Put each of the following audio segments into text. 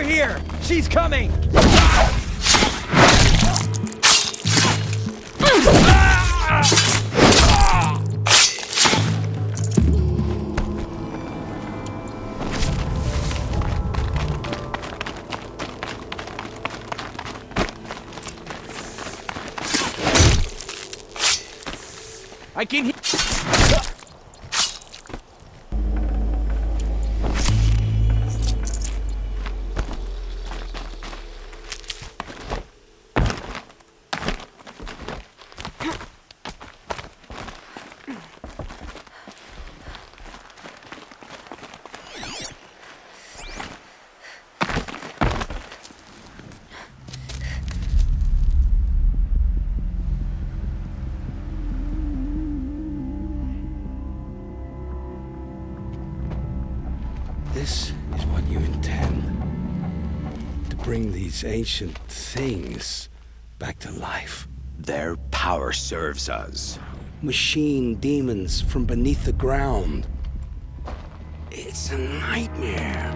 Over here! She's coming! I can hear. This is what you intend. To bring these ancient things back to life. Their power serves us. Machine demons from beneath the ground. It's a nightmare.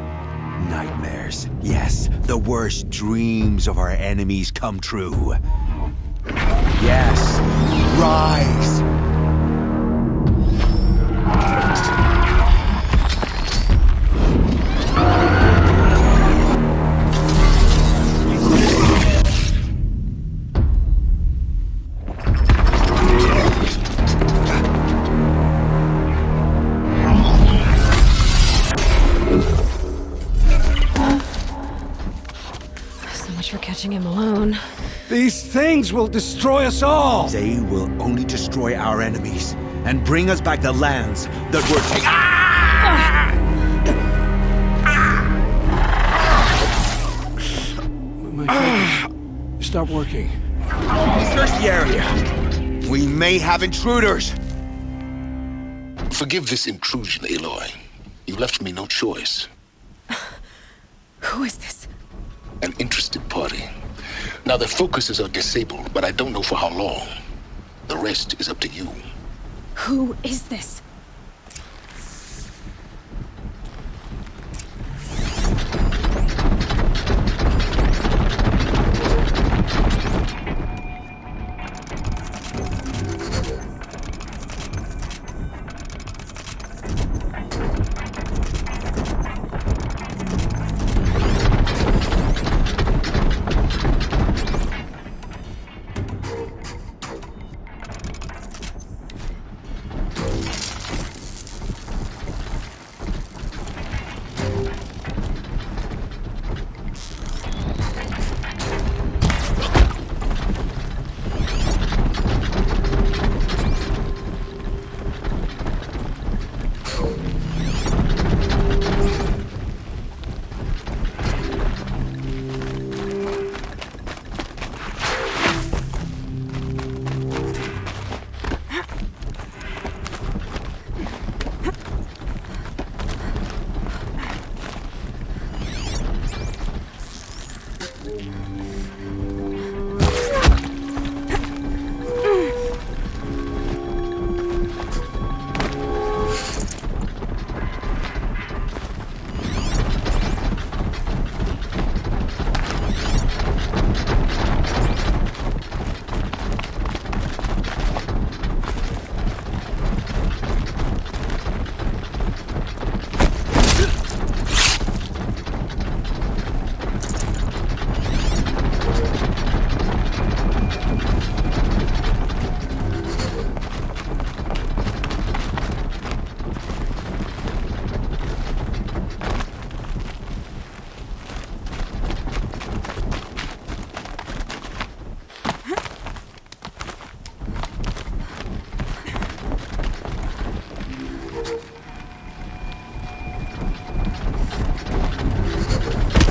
Nightmares. Yes, the worst dreams of our enemies come true. Yes, rise! For catching him alone. These things will destroy us all! They will only destroy our enemies and bring us back the lands that were taken. My fingers stop working. Search the area. We may have intruders. Forgive this intrusion, Aloy. You left me no choice. Who is this? An interested party. Now their focuses are disabled, but I don't know for how long. The rest is up to you. Who is this?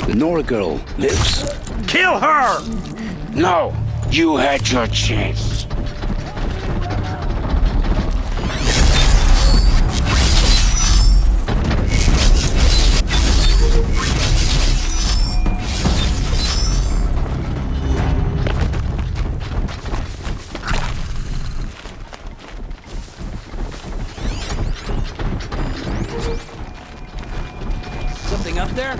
The Nora girl lives. Kill her! No! You had your chance. Something up there?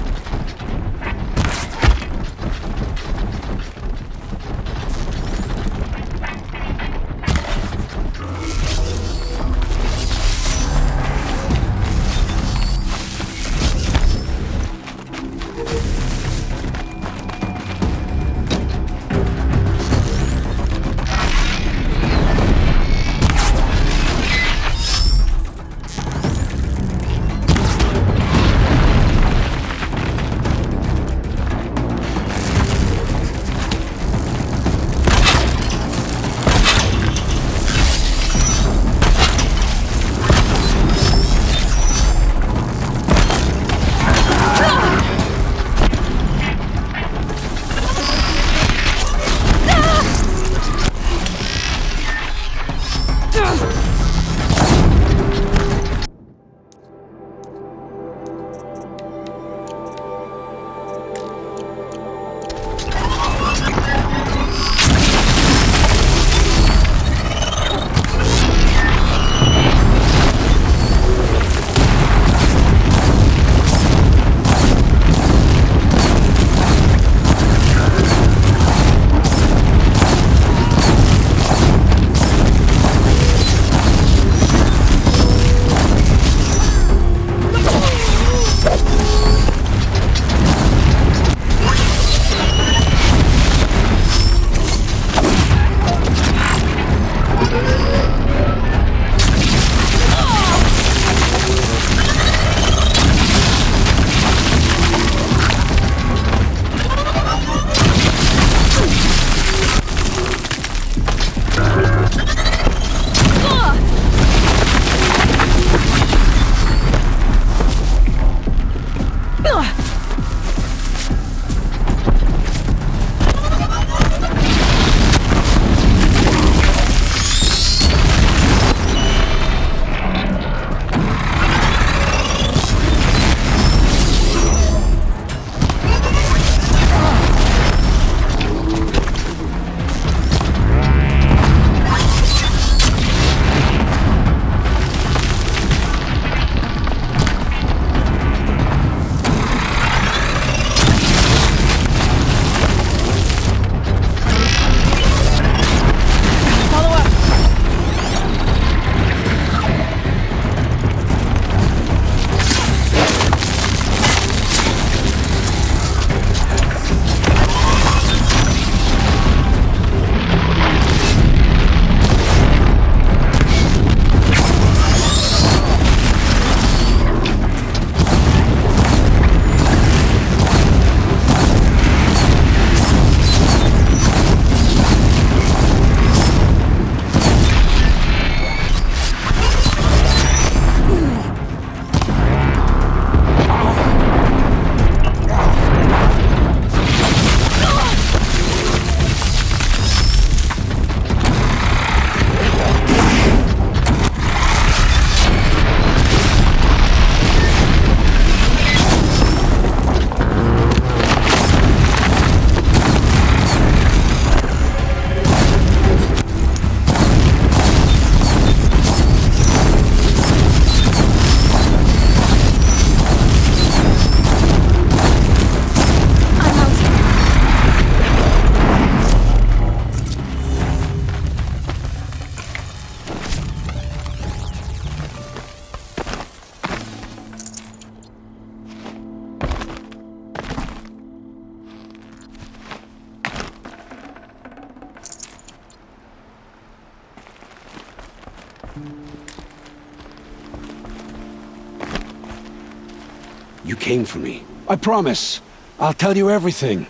You came for me. I promise. I'll tell you everything.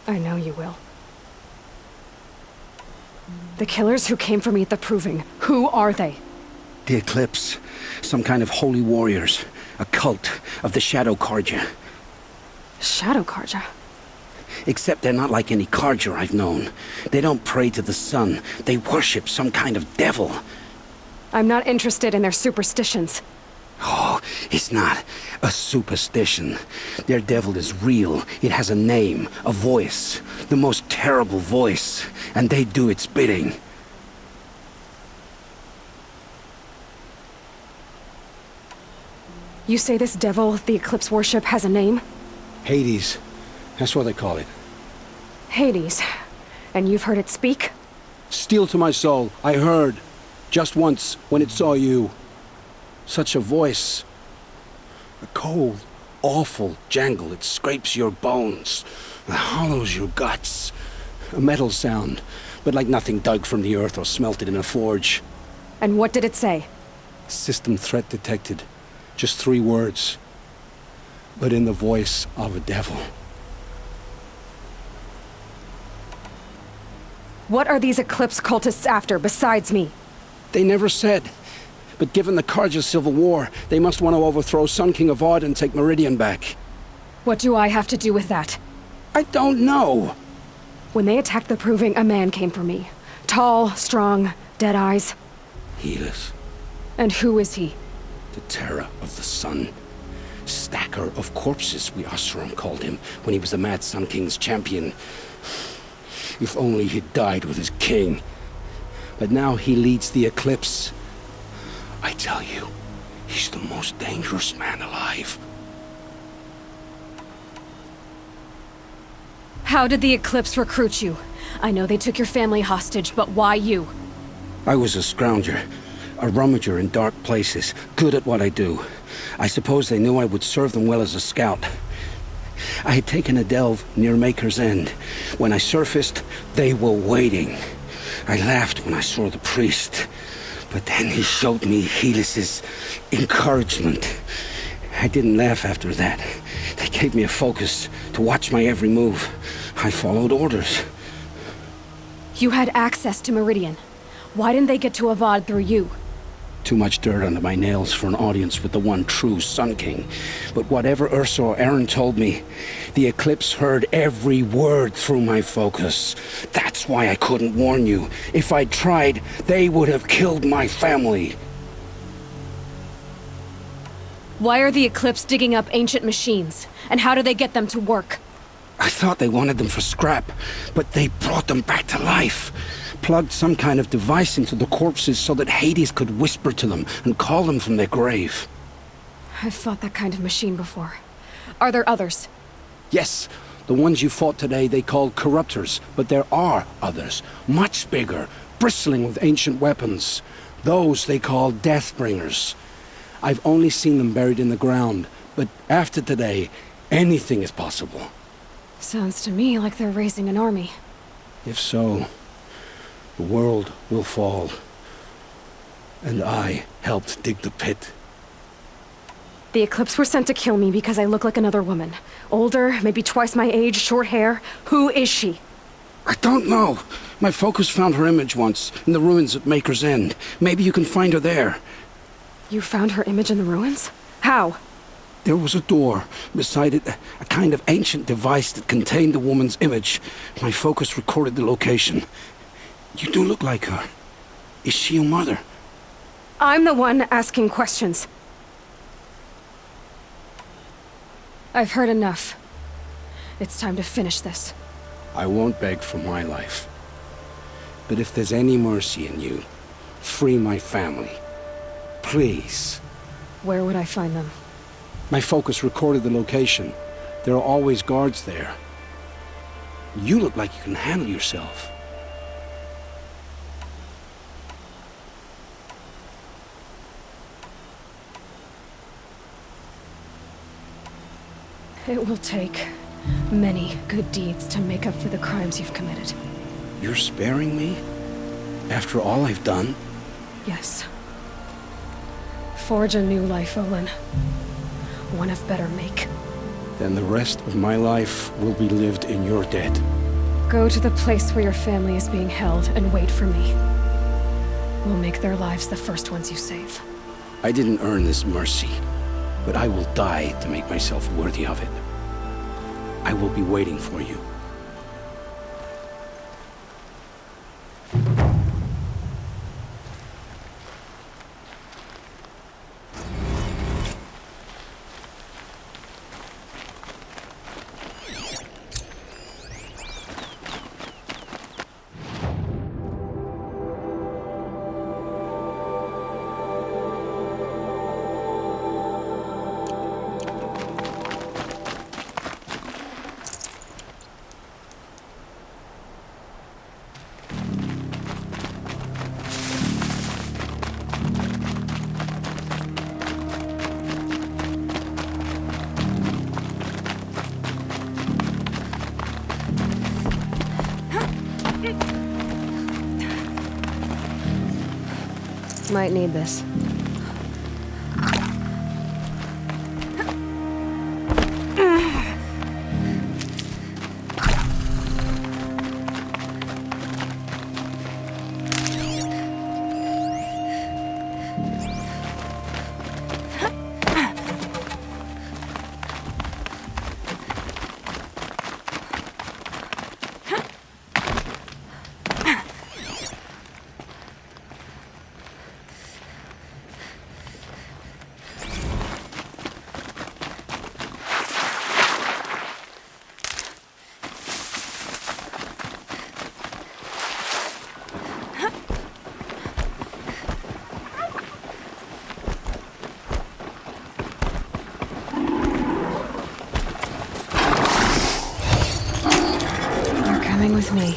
I know you will. The killers who came for me at the Proving, who are they? The Eclipse. Some kind of holy warriors. A cult of the Shadow Carja. Shadow Carja? Except they're not like any Carja I've known. They don't pray to the sun. They worship some kind of devil. I'm not interested in their superstitions. Oh, it's not a superstition. Their devil is real. It has a name, a voice. The most terrible voice. And they do its bidding. You say this devil the Eclipse worship has a name? Hades. That's what they call it. Hades. And you've heard it speak? Steel to my soul. I heard. Just once, when it saw you. Such a voice. A cold, awful jangle. It scrapes your bones. It hollows your guts. A metal sound, but like nothing dug from the earth or smelted in a forge. And what did it say? System threat detected. Just 3 words. But in the voice of a devil. What are these Eclipse cultists after, besides me? They never said. But given the Carja civil war, they must want to overthrow Sun King Avad and take Meridian back. What do I have to do with that? I don't know. When they attacked the Proving, a man came for me. Tall, strong, dead eyes. Helis, And who is he? the terror of the sun. Stacker of corpses, we Oseram called him, when he was the Mad Sun King's champion. If only he'd died with his king. But now he leads the Eclipse. I tell you, he's the most dangerous man alive. How did the Eclipse recruit you? I know they took your family hostage, but why you? I was a scrounger, a rummager in dark places, good at what I do. I suppose they knew I would serve them well as a scout. I had taken a delve near Maker's End. When I surfaced, they were waiting. I laughed when I saw the priest, but then he showed me Helis's encouragement. I didn't laugh after that. They gave me a focus to watch my every move. I followed orders. You had access to Meridian. Why didn't they get to Avad through you? Too much dirt under my nails for an audience with the one true Sun King. But whatever Ursa or Aaron told me, the Eclipse heard every word through my focus. That's why I couldn't warn you. If I'd tried, they would have killed my family. Why are the Eclipse digging up ancient machines? And how do they get them to work? I thought they wanted them for scrap, but they brought them back to life. Plugged some kind of device into the corpses so that Hades could whisper to them and call them from their grave. I've fought that kind of machine before. Are there others? Yes, the ones you fought today they called corruptors, but there are others, much bigger, bristling with ancient weapons. Those they call Deathbringers. I've only seen them buried in the ground, but after today, anything is possible. Sounds to me like they're raising an army. If so, the world will fall. And I helped dig the pit. The Eclipse were sent to kill me because I look like another woman. Older, maybe twice my age, short hair. Who is she? I don't know. My focus found her image once, in the ruins at Maker's End. Maybe you can find her there. You found her image in the ruins? How? There was a door. Beside it, a kind of ancient device that contained the woman's image. My focus recorded the location. You do look like her. Is she your mother? I'm the one asking questions. I've heard enough. It's time to finish this. I won't beg for my life. But if there's any mercy in you, free my family. Please. Where would I find them? My focus recorded the location. There are always guards there. You look like you can handle yourself. It will take many good deeds to make up for the crimes you've committed. You're sparing me? After all I've done? Yes. Forge a new life, Olin. one of better make. Then the rest of my life will be lived in your debt. Go to the place where your family is being held and wait for me. We'll make their lives the first ones you save. I didn't earn this mercy, but I will die to make myself worthy of it. I will be waiting for you. Might need this. Coming with me.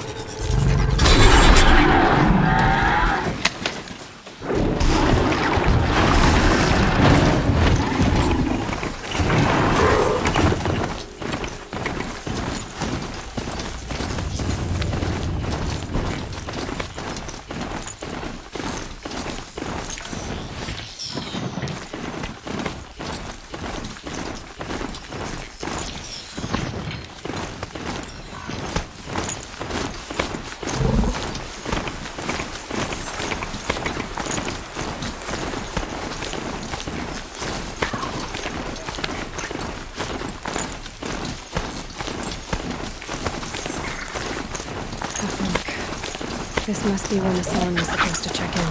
This must be when the Sullen is supposed to check in.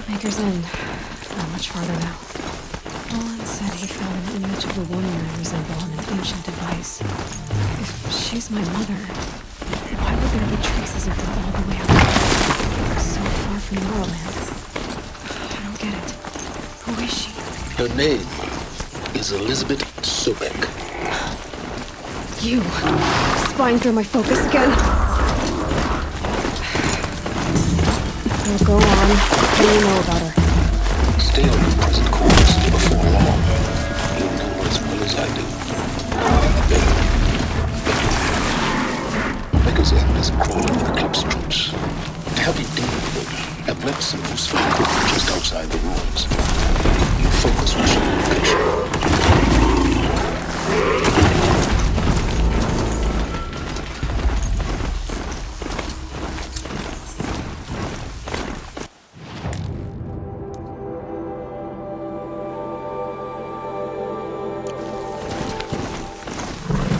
Maker's End. Not much farther now. Nolan said he found an image of a woman I resemble on an ancient device. If she's my mother, why would there be traces of her all the way up there? So far from Morrowind. I don't get it. Who is she? Her name is Elizabeth Sobek. You! Spying through my focus again? Well, go on. What do you know about her? Stay on your present course before long. You'll know her as well as I do. Maker's End is crawling with Eclipse troops. To help you deal with them, I've left some useful equipment just outside the ruins. You focus on your location.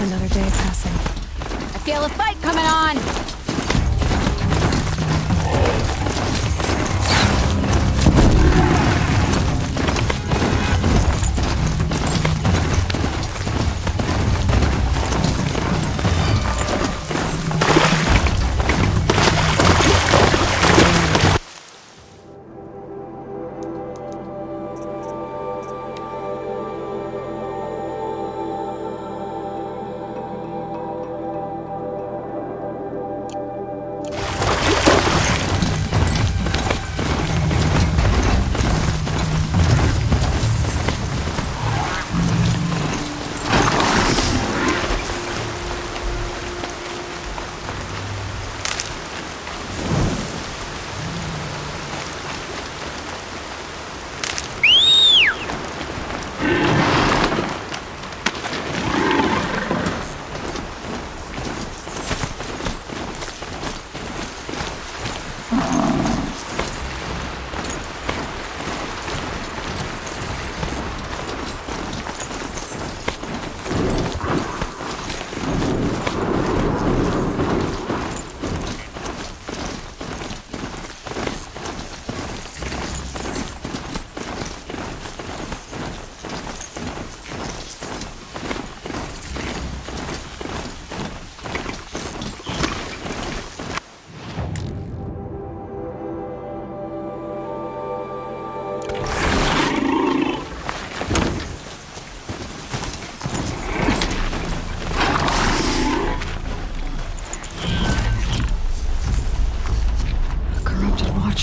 Another day passing. I feel a fight coming on!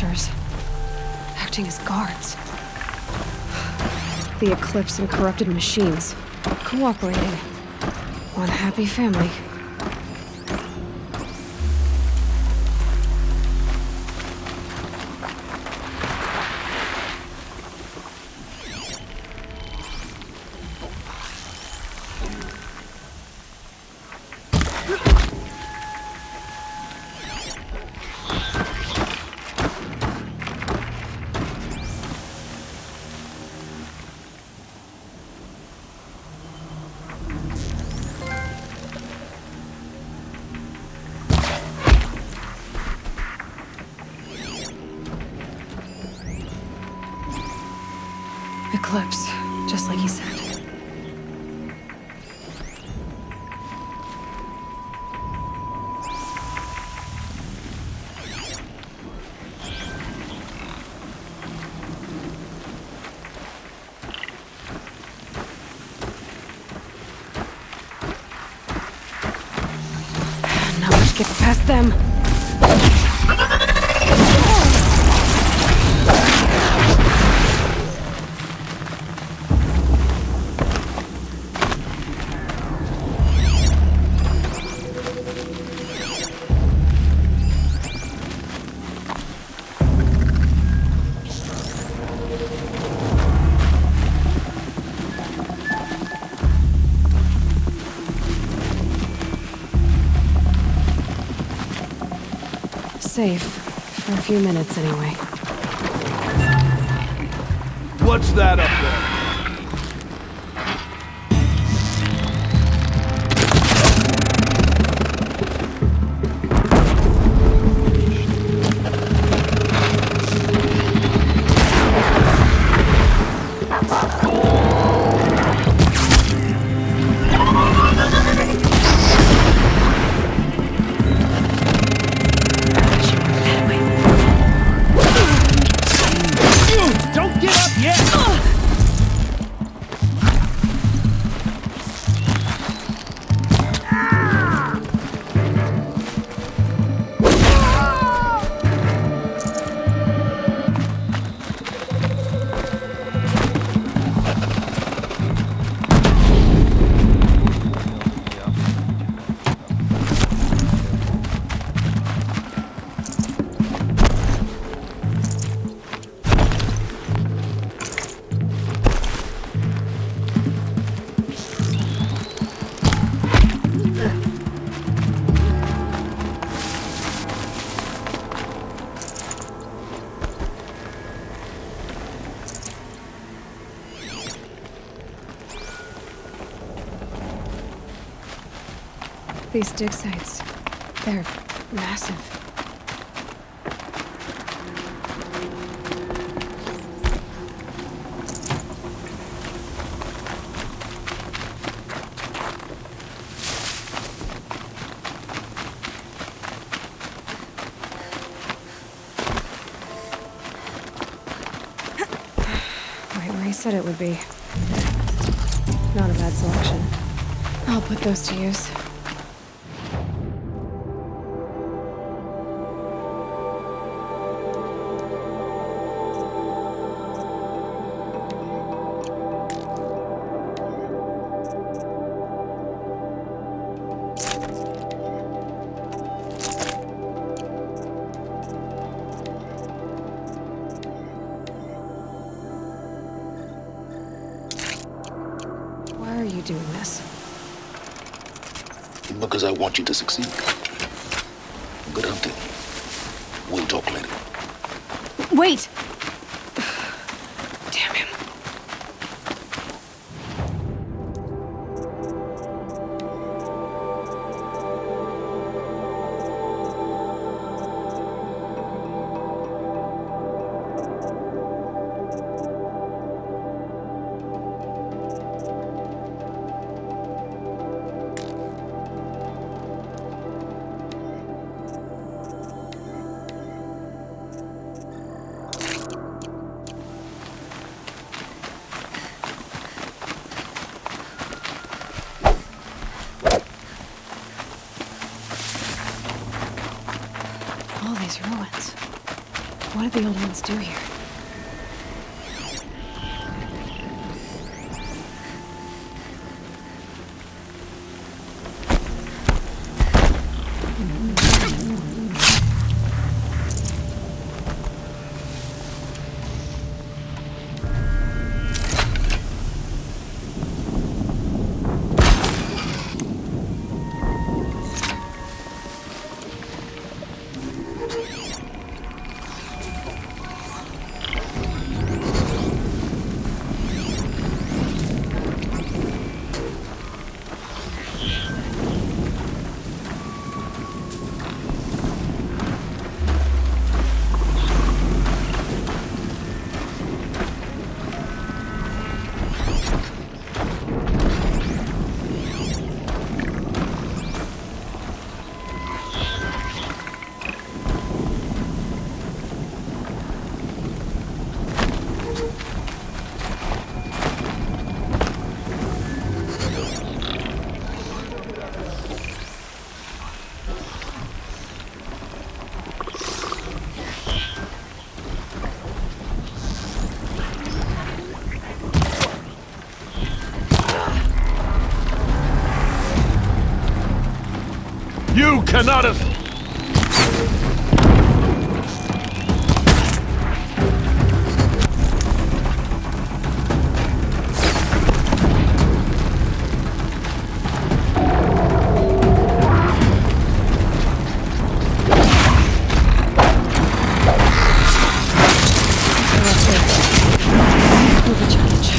Watchers. Acting as guards. The Eclipse and corrupted machines. Cooperating. One happy family. Eclipse, just like he said. Not much gets past them. Safe. For a few minutes, anyway. What's that up there? Don't get up yet! These dig sites, they're massive. Right where he said it would be. Not a bad selection. I'll put those to use. Why are you doing this? Because I want you to succeed. Good hunting. We'll talk later. Wait! Damn him. All these ruins. What did the old ones do here? You cannot have... Move a challenge.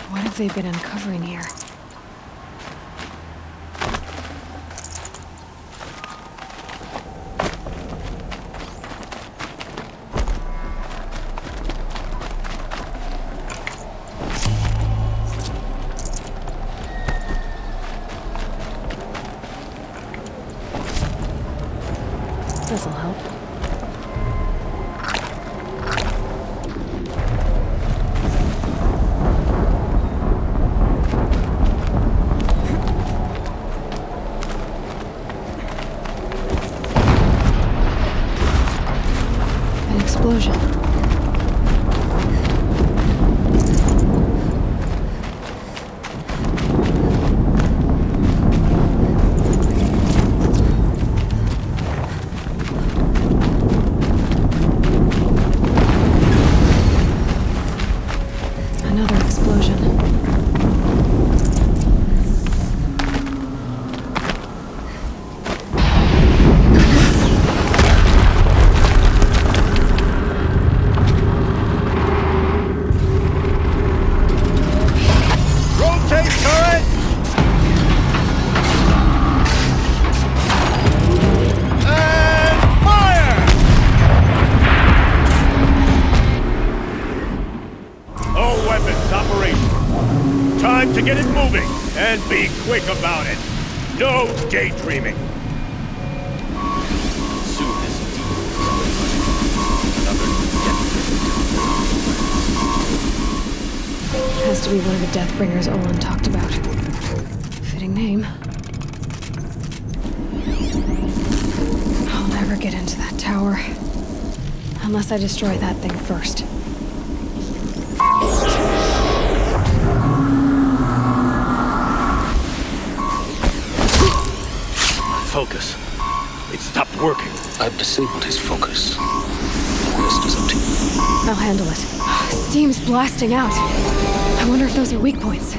What have they been uncovering here? This'll help. An explosion. Another explosion. Rotate turret! And fire! All weapons operational. Time to get it moving, and be quick about it. No daydreaming. Soon as Has to be one of the Deathbringers Olin talked about. Fitting name. I'll never get into that tower. Unless I destroy that thing first. Focus. It stopped working. I've disabled his focus. The rest is up to you. I'll handle it. Steam's blasting out. I wonder if those are weak points.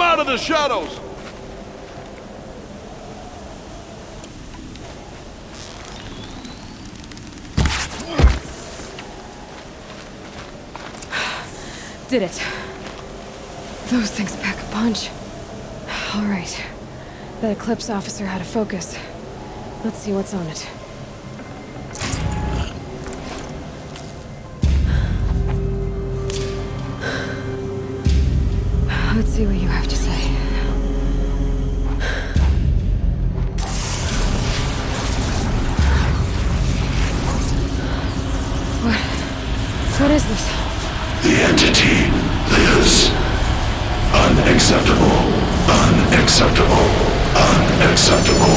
Come out of the shadows! Did it. Those things pack a punch. All right. That Eclipse officer had a focus. Let's see what's on it. Let's see what you have to say. What is this? The entity lives. Unacceptable. Unacceptable. Unacceptable.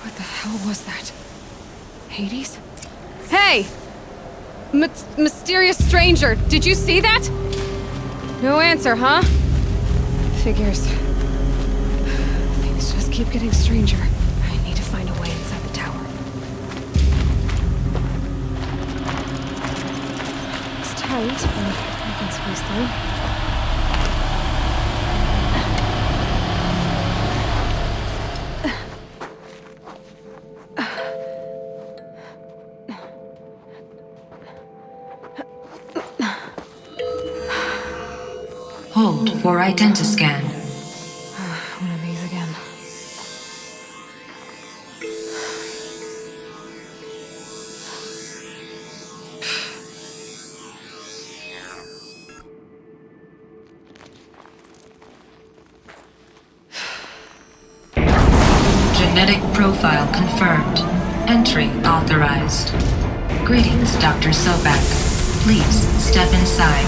What the hell was that? Hades? Hey! Mysterious stranger, did you see that? No answer, huh? Figures. Things just keep getting stranger. I need to find a way inside the tower. It's tight, but I can squeeze through. Hold for identiscan. One of these again. Genetic profile confirmed. Entry authorized. Greetings, Dr. Sobek. Please step inside.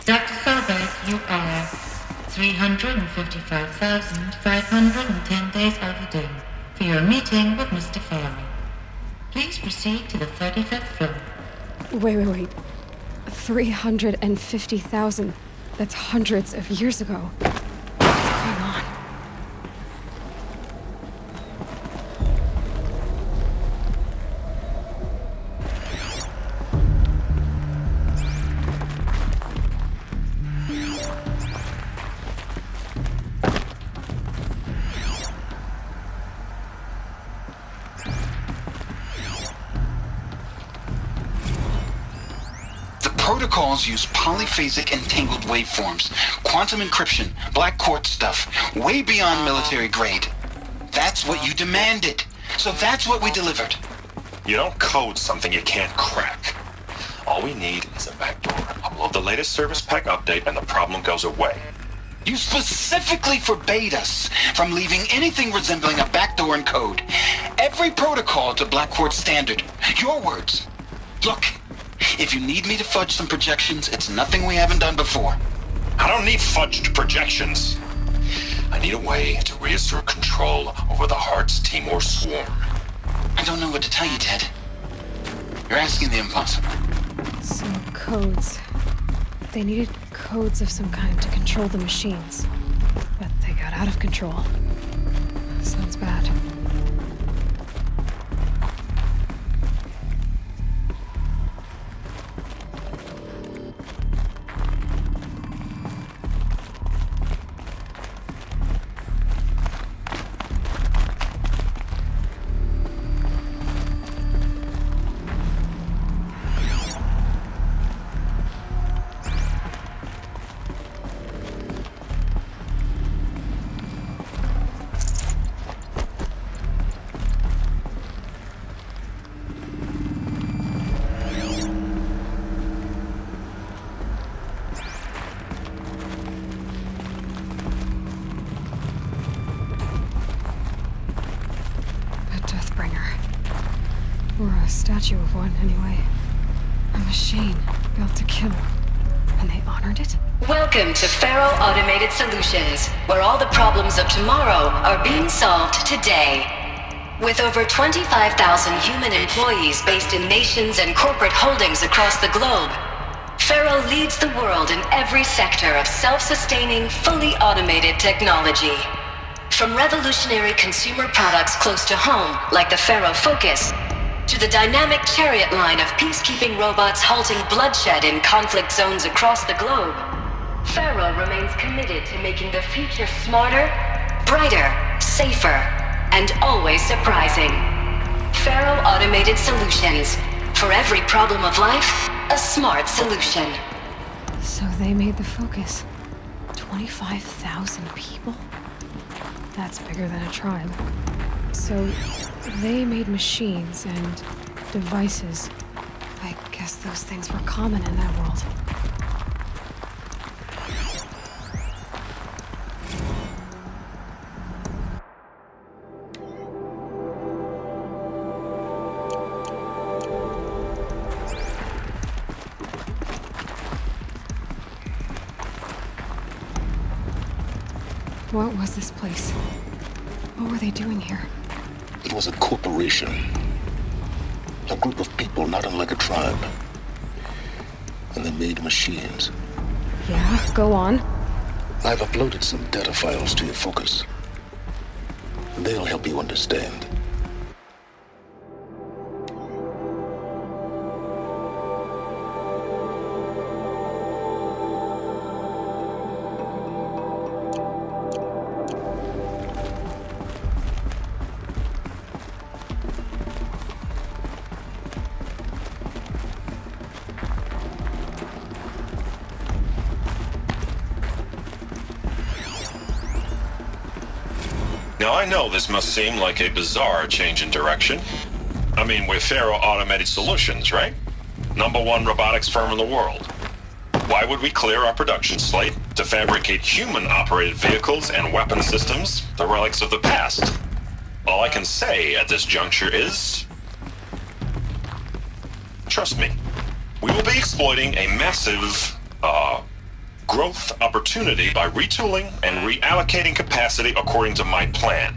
Dr. Sobek, you are 355,510 days overdue for your meeting with Mr. Farley. Please proceed to the 35th floor. Wait. 350,000. That's hundreds of years ago. What's going on? Protocols use polyphasic entangled waveforms, quantum encryption, black quartz stuff, way beyond military grade. That's what you demanded, so that's what we delivered. You don't code something you can't crack. All we need is a backdoor. Upload the latest service pack update and the problem goes away. You specifically forbade us from leaving anything resembling a backdoor in code. Every protocol to black quartz standard. Your words. Look. If you need me to fudge some projections, it's nothing we haven't done before. I don't need fudged projections. I need a way to reassert control over the Heart's Timor swarm. I don't know what to tell you, Ted. You're asking the impossible. So, codes. They needed codes of some kind to control the machines. But they got out of control. Sounds bad. statue of one, anyway. A machine built to kill. And they honored it? Welcome to Faro Automated Solutions, where all the problems of tomorrow are being solved today. With over 25,000 human employees based in nations and corporate holdings across the globe, Faro leads the world in every sector of self-sustaining, fully automated technology. From revolutionary consumer products close to home, like the Faro Focus, to the dynamic chariot line of peacekeeping robots halting bloodshed in conflict zones across the globe, Faro remains committed to making the future smarter, brighter, safer, and always surprising. Faro Automated Solutions. For every problem of life, a smart solution. So they made the Focus. 25,000 people? That's bigger than a tribe. So they made machines and devices. I guess those things were common in that world. What was this place? What were they doing here? It was a corporation. A group of people not unlike a tribe. And they made machines. Yeah, go on. I've uploaded some data files to your Focus. They'll help you understand. Now I know this must seem like a bizarre change in direction. I mean, we're Faro Automated Solutions, right? #1 robotics firm in the world. Why would we clear our production slate to fabricate human-operated vehicles and weapon systems, the relics of the past? All I can say at this juncture is... trust me, we will be exploiting a massive, growth opportunity by retooling and reallocating capacity according to my plan.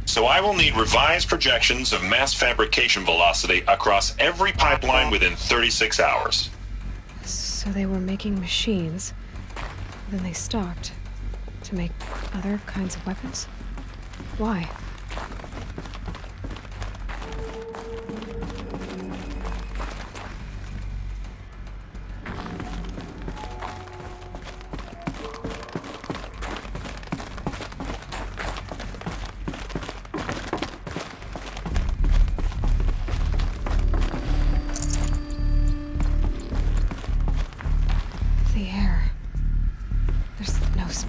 So I will need revised projections of mass fabrication velocity across every pipeline within 36 hours. So they were making machines, then they stopped to make other kinds of weapons? Why?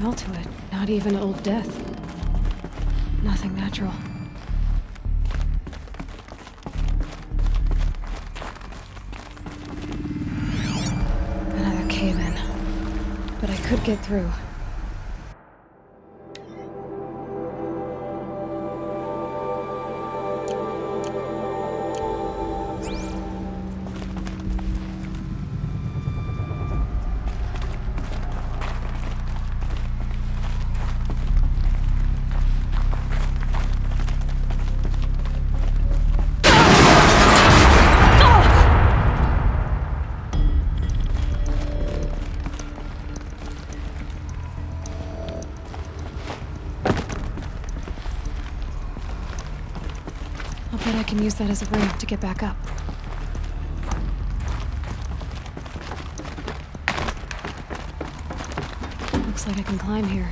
To it. Not even Old Death. Nothing natural. Another cave-in. But I could get through. But I can use that as a ramp to get back up. Looks like I can climb here.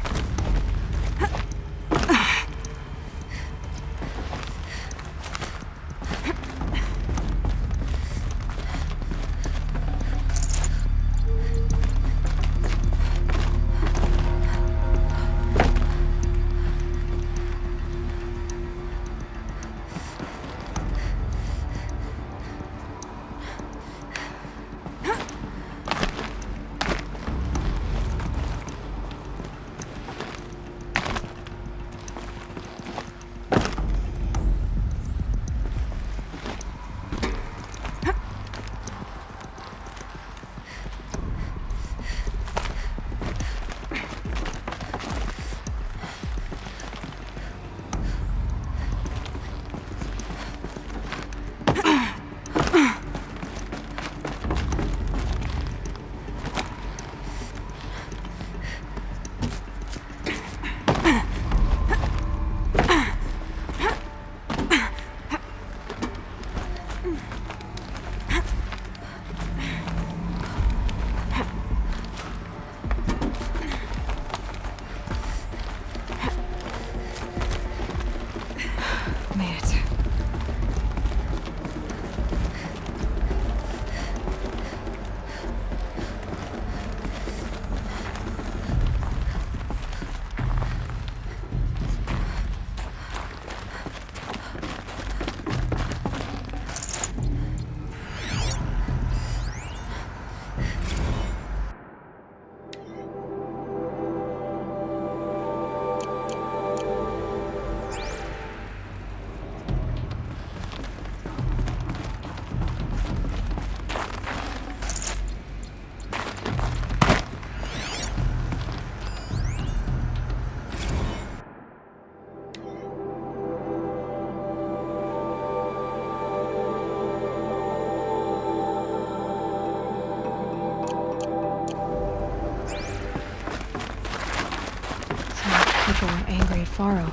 people were angry at Faro,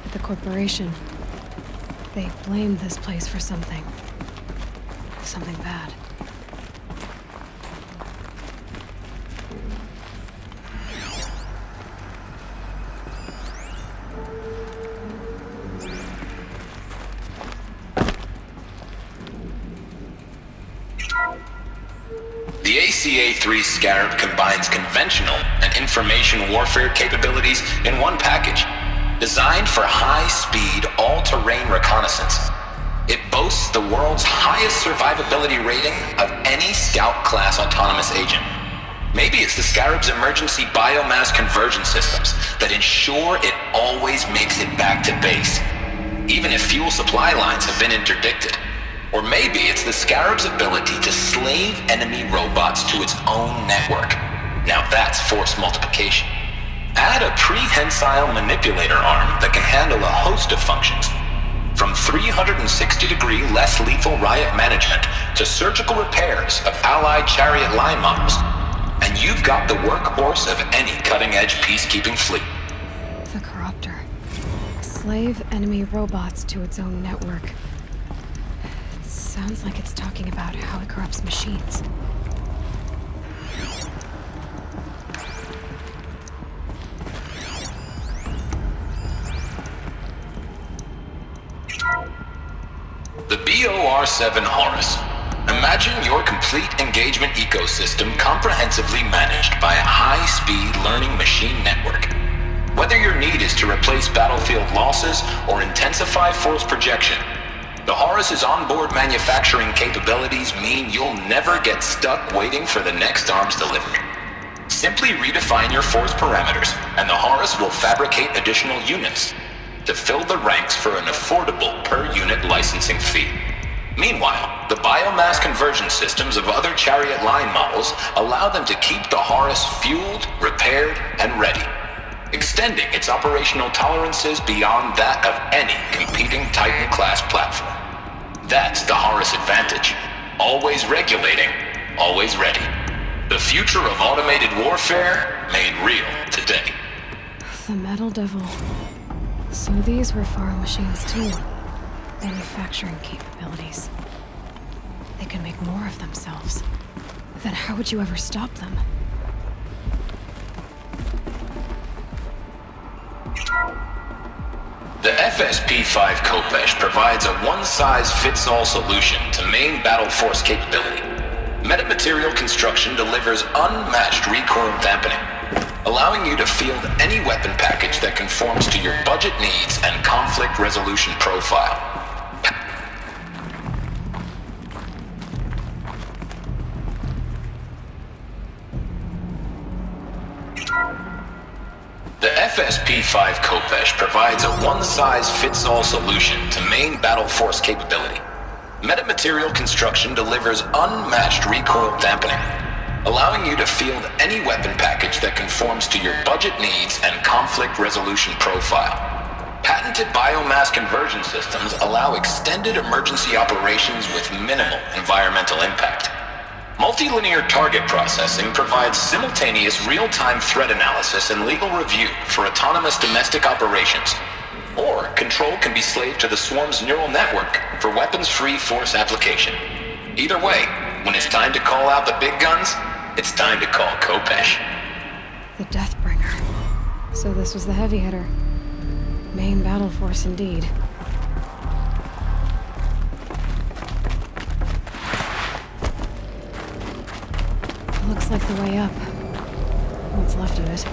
at the corporation. They blamed this place for something. Something bad. The ACA-3 Scarab combines conventional and information warfare capabilities in one package, designed for high-speed, all-terrain reconnaissance. It boasts the world's highest survivability rating of any Scout-class autonomous agent. Maybe it's the Scarab's emergency biomass conversion systems that ensure it always makes it back to base, even if fuel supply lines have been interdicted. Or maybe it's the Scarab's ability to slave enemy robots to its own network. Now that's force multiplication. Add a prehensile manipulator arm that can handle a host of functions, from 360-degree less lethal riot management to surgical repairs of Allied chariot line models, and you've got the workhorse of any cutting-edge peacekeeping fleet. The Corruptor. Slave enemy robots to its own network. Sounds like it's talking about how it corrupts machines. The BOR-7 Horus. Imagine your complete engagement ecosystem comprehensively managed by a high-speed learning machine network. Whether your need is to replace battlefield losses or intensify force projection, the Horus's onboard manufacturing capabilities mean you'll never get stuck waiting for the next arms delivery. Simply redefine your force parameters, and the Horus will fabricate additional units to fill the ranks for an affordable per-unit licensing fee. Meanwhile, the biomass conversion systems of other chariot line models allow them to keep the Horus fueled, repaired, and ready, extending its operational tolerances beyond that of any competing Titan-class platform. That's the Horus advantage. Always regulating, always ready. The future of automated warfare made real today. The Metal Devil. So these were Faro machines too. Manufacturing capabilities. They can make more of themselves. Then how would you ever stop them? The FSP-5 Kopesh provides a one-size-fits-all solution to main battle force capability. Metamaterial construction delivers unmatched recoil dampening, allowing you to field any weapon package that conforms to your budget needs and conflict resolution profile. The FSP-5 Kopesh provides a one-size-fits-all solution to main battle force capability. Metamaterial construction delivers unmatched recoil dampening, allowing you to field any weapon package that conforms to your budget needs and conflict resolution profile. Patented biomass conversion systems allow extended emergency operations with minimal environmental impact. Multilinear target processing provides simultaneous real-time threat analysis and legal review for autonomous domestic operations. Or control can be slaved to the swarm's neural network for weapons-free force application. Either way, when it's time to call out the big guns, it's time to call Kopesh. The Deathbringer. So this was the heavy hitter. Main battle force indeed. Looks like the way up. What's left of it.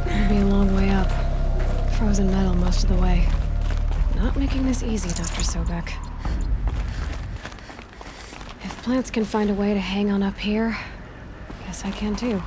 It'll be a long way up. Frozen metal most of the way. Not making this easy, Dr. Sobek. If plants can find a way to hang on up here, guess I can too.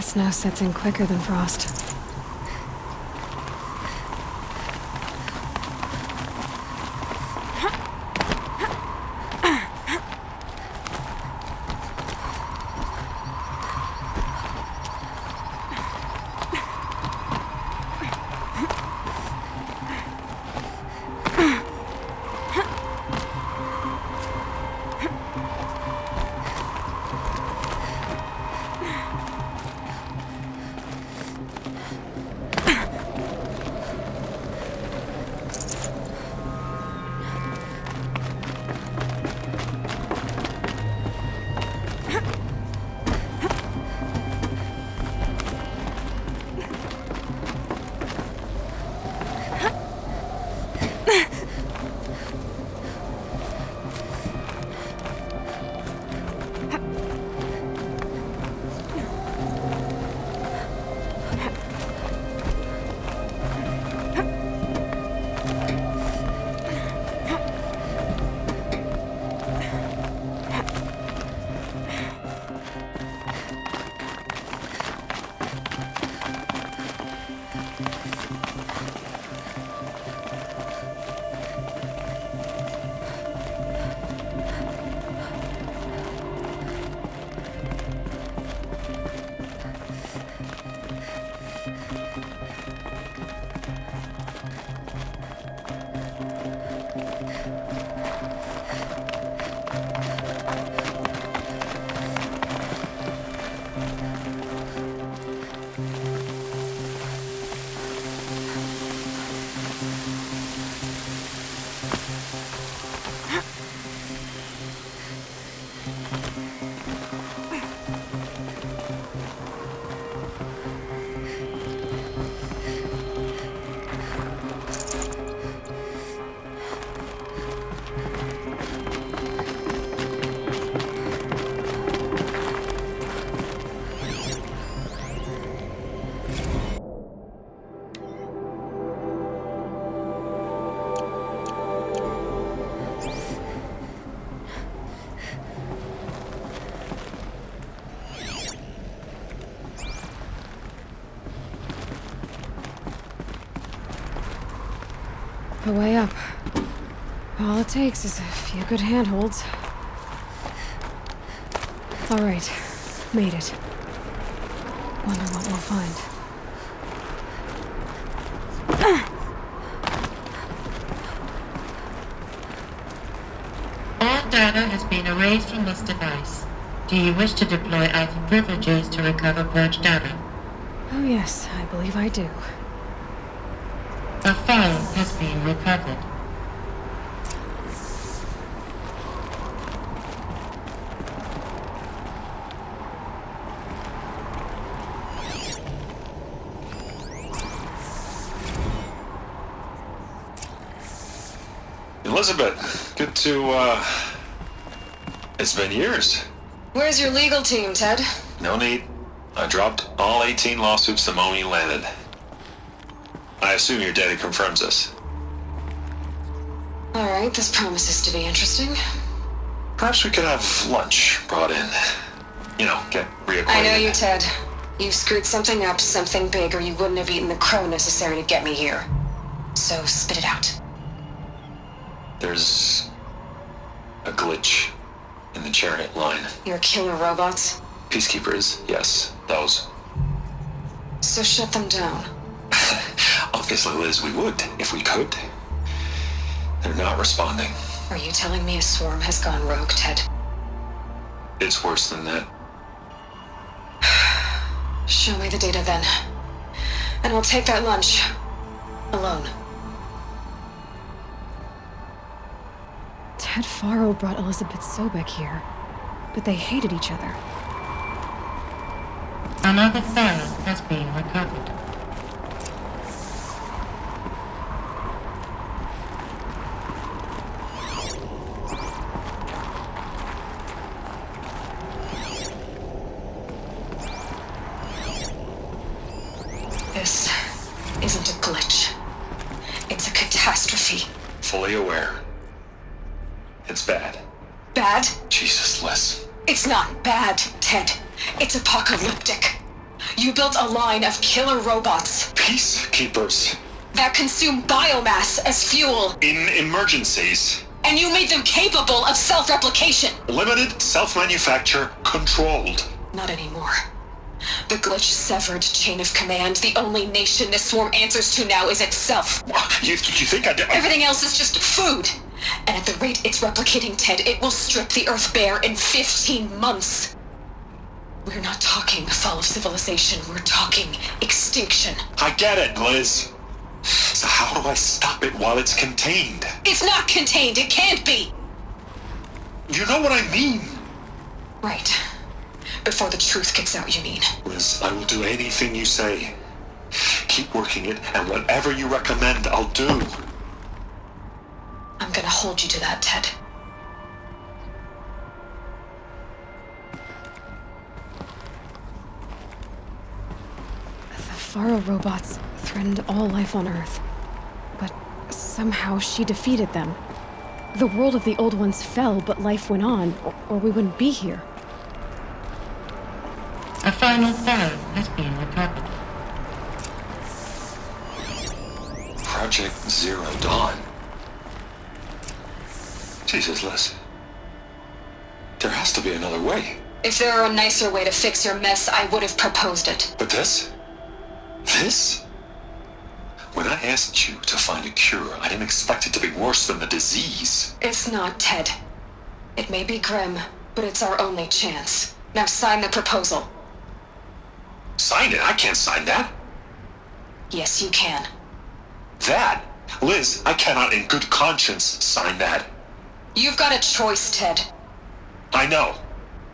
Snow sets in quicker than frost. The way up. All it takes is a few good handholds. All right, made it. Wonder what we'll find. All data has been erased from this device. Do you wish to deploy Alpha privileges to recover purged data? Oh yes, I believe I do. A file has been recovered. Elizabeth, good to, it's been years. Where's your legal team, Ted? No need. I dropped all 18 lawsuits the moment you landed. I assume your daddy confirms this. All right, this promises to be interesting. Perhaps we could have lunch brought in. You know, get reacquainted. I know you, Ted. You've screwed something up, something big, or you wouldn't have eaten the crow necessary to get me here. So spit it out. There's a glitch in the chariot line. Your killer robots? Peacekeepers, yes, those. So shut them down. Obviously, Liz, we would, if we could. They're not responding. Are you telling me a swarm has gone rogue, Ted? It's worse than that. Show me the data then. And I'll take that lunch. Alone. Ted Faro brought Elizabeth Sobek here, but they hated each other. Another file has been recovered. This isn't a glitch. It's a catastrophe. Fully aware. It's bad. Bad? Jesus, Liz. It's not bad, Ted. It's apocalyptic. You built a line of killer robots Peacekeepers. that consume biomass as fuel, In emergencies. and you made them capable of self-replication. Limited, self-manufacture, controlled. Not anymore. The glitch severed chain of command. The only nation this swarm answers to now is itself. You think I did? Everything else is just food. And at the rate it's replicating, Ted, it will strip the Earth bare in 15 months. We're not talking fall of civilization. We're talking extinction. I get it, Liz. So how do I stop it while it's contained? It's not contained. It can't be. You know what I mean? Right. Before the truth gets out, you mean? Liz, I will do anything you say. Keep working it, and whatever you recommend, I'll do. I'm gonna hold you to that, Ted. The Faro robots threatened all life on Earth. But somehow she defeated them. The world of the old ones fell, but life went on, or we wouldn't be here. A final Pharaoh has been recovered. Project Zero Dawn. Jesus, Liz. There has to be another way. If there were a nicer way to fix your mess, I would have proposed it. But this? This? When I asked you to find a cure, I didn't expect it to be worse than the disease. It's not, Ted. It may be grim, but it's our only chance. Now sign the proposal. Sign it? I can't sign that. Yes, you can. That? Liz, I cannot in good conscience sign that. You've got a choice, Ted. I know.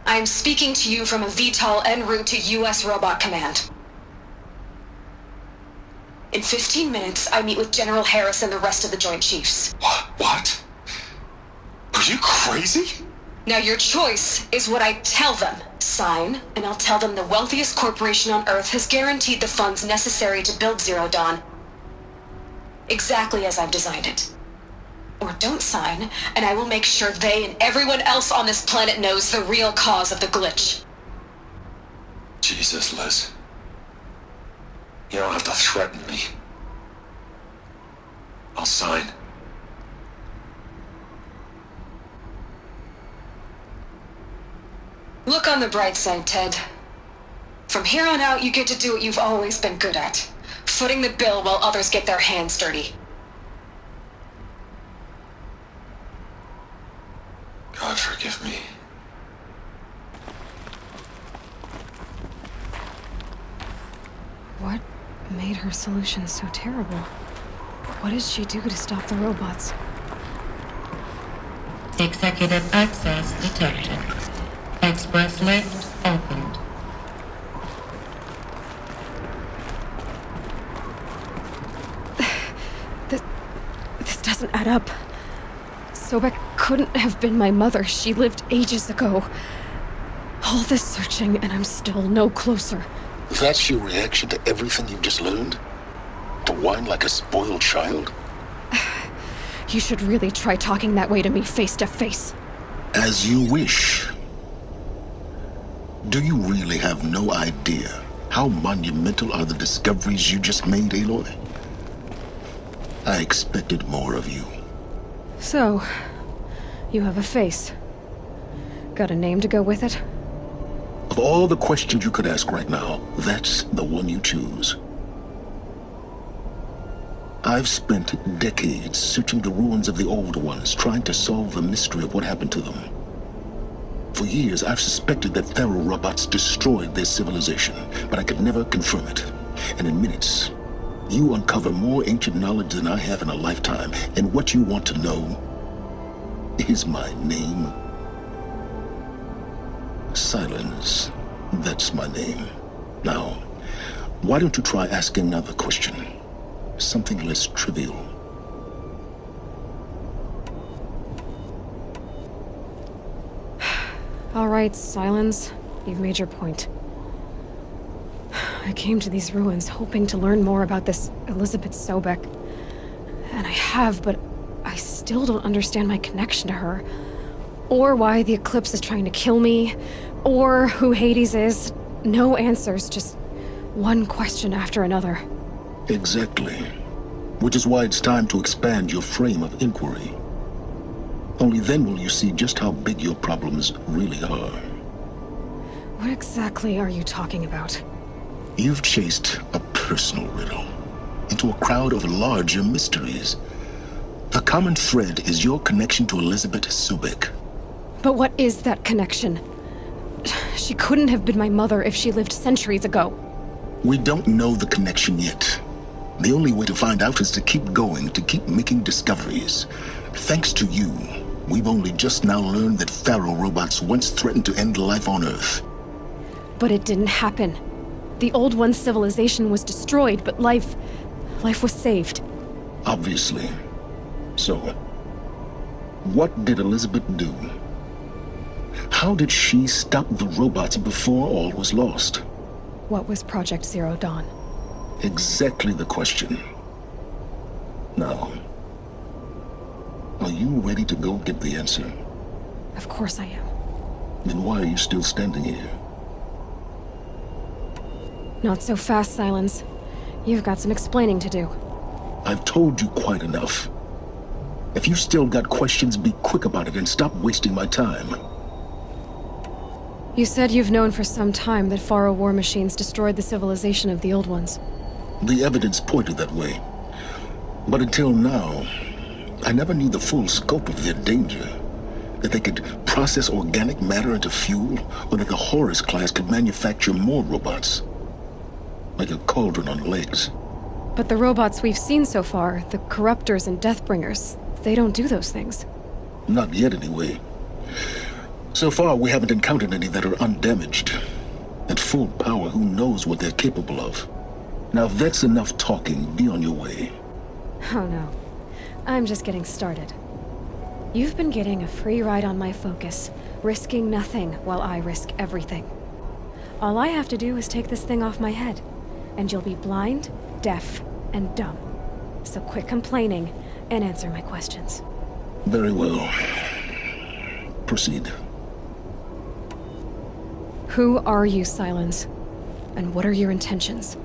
I'm speaking to you from a VTOL en route to U.S. Robot Command. In 15 minutes, I meet with General Harris and the rest of the Joint Chiefs. What? Are you crazy? Now your choice is what I tell them. Sign, and I'll tell them the wealthiest corporation on Earth has guaranteed the funds necessary to build Zero Dawn. Exactly as I've designed it. Or don't sign, and I will make sure they and everyone else on this planet knows the real cause of the glitch. Jesus, Liz. You don't have to threaten me. I'll sign. Look on the bright side, Ted. From here on out, you get to do what you've always been good at. Footing the bill while others get their hands dirty. God forgive me. What made her solution so terrible? What did she do to stop the robots? Executive access detected. Express lift opened. This doesn't add up. Sobek couldn't have been my mother. She lived ages ago. All this searching, and I'm still no closer. That's your reaction to everything you've just learned? To whine like a spoiled child? You should really try talking that way to me face to face. As you wish. Do you really have no idea how monumental are the discoveries you just made, Aloy? I expected more of you. So, you have a face. Got a name to go with it? Of all the questions you could ask right now, that's the one you choose. I've spent decades searching the ruins of the old ones, trying to solve the mystery of what happened to them. For years, I've suspected that Faro robots destroyed their civilization, but I could never confirm it. And in minutes, you uncover more ancient knowledge than I have in a lifetime, and what you want to know is my name. Silence. That's my name. Now, why don't you try asking another question? Something less trivial. All right, Silence. You've made your point. I came to these ruins hoping to learn more about this Elizabeth Sobek. And I have, but I still don't understand my connection to her. Or why the Eclipse is trying to kill me. Or who Hades is. No answers, just One question after another. Exactly. Which is why it's time to expand your frame of inquiry. Only then will you see just how big your problems really are. What exactly are you talking about? You've chased a personal riddle into a crowd of larger mysteries. The common thread is your connection to Elizabeth Sobek. But what is that connection? She couldn't have been my mother if she lived centuries ago. We don't know the connection yet. The only way to find out is to keep going, to keep making discoveries. Thanks to you, we've only just now learned that Pharaoh robots once threatened to end life on Earth. But it didn't happen. The Old One's civilization was destroyed, but life was saved. Obviously. So, what did Elizabeth do? How did she stop the robots before all was lost? What was Project Zero Dawn? Exactly the question. Now, are you ready to go get the answer? Of course I am. Then why are you still standing here? Not so fast, Silence. You've got some explaining to do. I've told you quite enough. If you've still got questions, be quick about it and stop wasting my time. You said you've known for some time that Pharaoh war machines destroyed the civilization of the Old Ones. The evidence pointed that way. But until now, I never knew the full scope of their danger. That they could process organic matter into fuel, or that the Horus class could manufacture more robots. Like a cauldron on legs. But the robots we've seen so far, the Corruptors and Deathbringers, they don't do those things. Not yet, anyway. So far, we haven't encountered any that are undamaged. At full power, who knows what they're capable of? Now, if that's enough talking, be on your way. Oh no. I'm just getting started. You've been getting a free ride on my focus, risking nothing while I risk everything. All I have to do is take this thing off my head, and you'll be blind, deaf, and dumb. So quit complaining and answer my questions. Very well. Proceed. Who are you, Silence? And what are your intentions?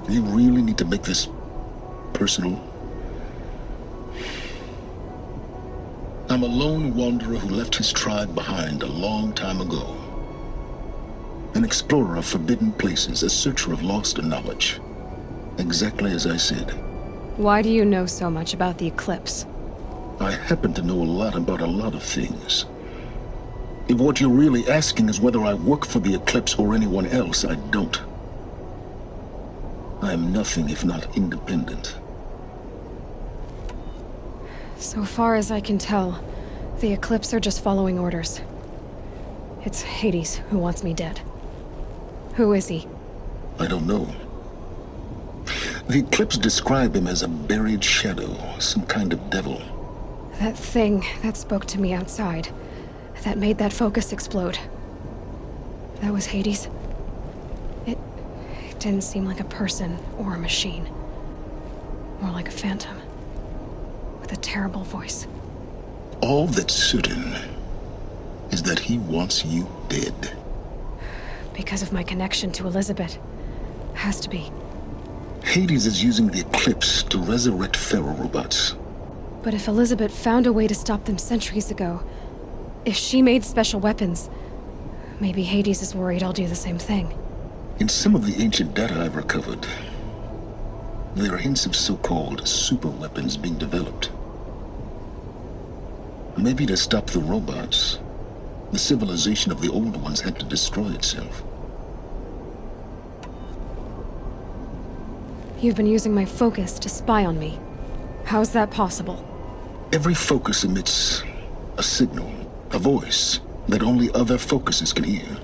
You really need to make this personal? I'm a lone wanderer who left his tribe behind a long time ago. An explorer of forbidden places, a searcher of lost knowledge. Exactly as I said. Why do you know so much about the Eclipse? I happen to know a lot about a lot of things. If what you're really asking is whether I work for the Eclipse or anyone else, I don't. I am nothing if not independent. So far as I can tell, the Eclipse are just following orders. It's Hades who wants me dead. Who is he? I don't know. The Eclipse describe him as a buried shadow, some kind of devil. That thing that spoke to me outside, that made that focus explode. That was Hades. It didn't seem like a person or a machine. More like a phantom. With a terrible voice. All that's certain is that he wants you dead. Because of my connection to Elizabeth. Has to be. Hades is using the Eclipse to resurrect Pharaoh robots. But if Elizabeth found a way to stop them centuries ago, if she made special weapons, maybe Hades is worried I'll do the same thing. In some of the ancient data I've recovered, there are hints of so-called super weapons being developed. Maybe to stop the robots, the civilization of the old ones had to destroy itself. You've been using my focus to spy on me. How's that possible? Every focus emits a signal, a voice, that only other focuses can hear.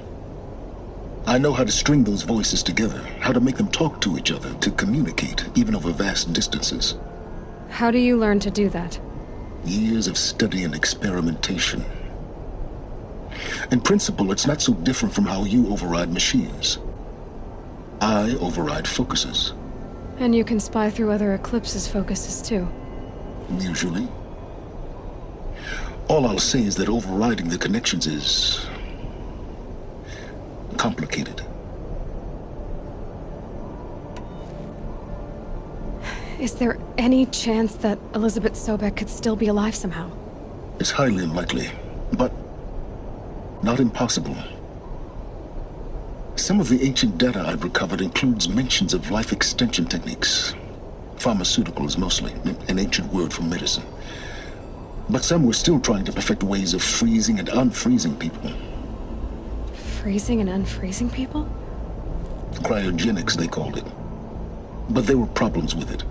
I know how to string those voices together, how to make them talk to each other, to communicate, even over vast distances. How do you learn to do that? Years of study and experimentation. In principle, it's not so different from how you override machines. I override focuses. And you can spy through other Eclipse's focuses too. Usually. All I'll say is that overriding the connections is complicated. Is there any chance that Elizabeth Sobek could still be alive somehow? It's highly unlikely, but not impossible. Some of the ancient data I've recovered includes mentions of life extension techniques. Pharmaceuticals, mostly, an ancient word for medicine. But some were still trying to perfect ways of freezing and unfreezing people. Freezing and unfreezing people? Cryogenics, they called it. But there were problems with it.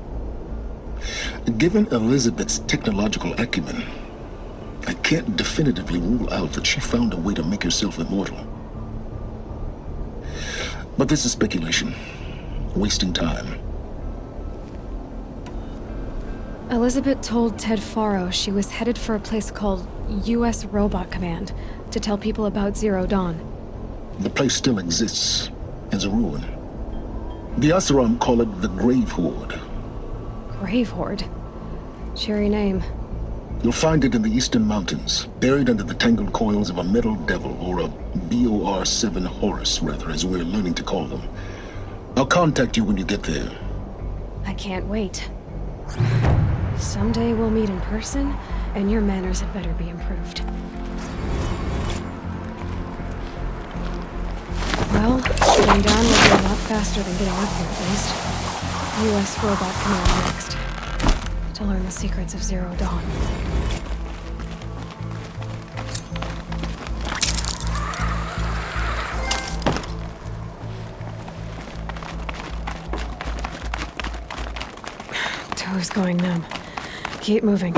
Given Elizabeth's technological acumen, I can't definitively rule out that she found a way to make herself immortal. But this is speculation. Wasting time. Elizabeth told Ted Faro she was headed for a place called U.S. Robot Command to tell people about Zero Dawn. The place still exists as a ruin. The Asaram call it the Grave Horde. Grave Horde? Cheery name. You'll find it in the Eastern Mountains, buried under the tangled coils of a metal devil, or a BOR-7 Horus, rather, as we're learning to call them. I'll contact you when you get there. I can't wait. Someday we'll meet in person, and your manners had better be improved. Well, getting down will be a lot faster than getting up here, at least. U.S. Robot Command next. To learn the secrets of Zero Dawn. Toes going numb. Keep moving.